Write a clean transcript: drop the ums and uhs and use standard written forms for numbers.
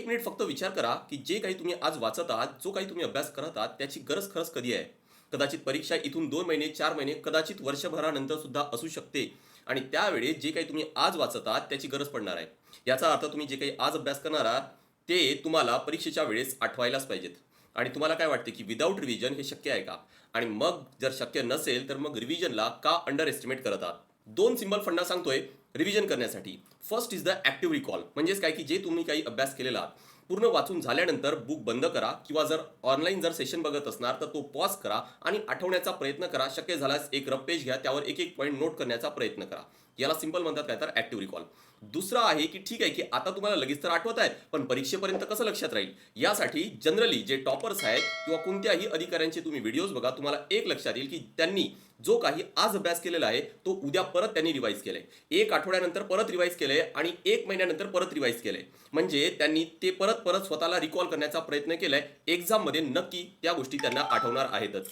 1 minute फक्त विचार करा, की जे काही तुम्ही आज वाचत आहात, जो काही तुम्ही अभ्यास करत आहात, त्याची गरज खरंच कधी आहे? कदाचित परीक्षा इथून 2 महिने, 4 महिने, कदाचित वर्षभरानंतर सुद्धा असू शकते आणि त्यावेळी जे काही तुम्ही आज वाचत आहात, त्याची गरज पडणार आहे. याचा अर्थ तुम्ही जे काही आज अभ्यास करणार आहात, ते तुम्हाला परीक्षेच्या वेळेस आठवायलाच पाहिजेत. आणि तुम्हाला काय वाटते, की विदाऊट रिव्हिजन हे शक्य आहे का? आणि मग जर शक्य नसेल, तर मग रिव्हिजनला का अंडर एस्टिमेट करत आहात? 2 सिंपल फंडा सांगतोय रिव्हिजन करण्यासाठी. First is the active recall. म्हणजेच काय, की जे तुम्ही काही अभ्यास केलेला आहात, पूर्ण वाचून झाल्यानंतर बुक बंद करा किंवा जर ऑनलाईन जर सेशन बघत असणार तर तो पॉज करा आणि आठवण्याचा प्रयत्न करा. शक्य झाल्यास एक रफ पेज घ्या, त्यावर एक एक पॉईंट नोट करण्याचा प्रयत्न करा. याला सिंपल म्हणतात काय तर ॲक्टिव्ह रिकॉल. दुसरा आहे की ठीक आहे की आता तुम्हाला लगेच तर आठवत आहे, पण परीक्षेपर्यंत कसं लक्षात राहील? यासाठी जनरली जे टॉपर्स आहेत किंवा कोणत्याही अधिकाऱ्यांचे तुम्ही व्हिडिओज बघा, तुम्हाला एक लक्षात येईल की त्यांनी जो काही आज अभ्यास केलेला आहे तो उद्या परत त्यांनी रिवाईज केलाय, 1 आठवड्यानंतर परत रिवाईज केलंय आणि 1 महिन्यानंतर परत रिवाईज केलंय. म्हणजे त्यांनी ते परत परत स्वतःला रिकॉल करण्याचा प्रयत्न केलाय. एक्झाममध्ये नक्की त्या गोष्टी त्यांना आठवणार आहेतच.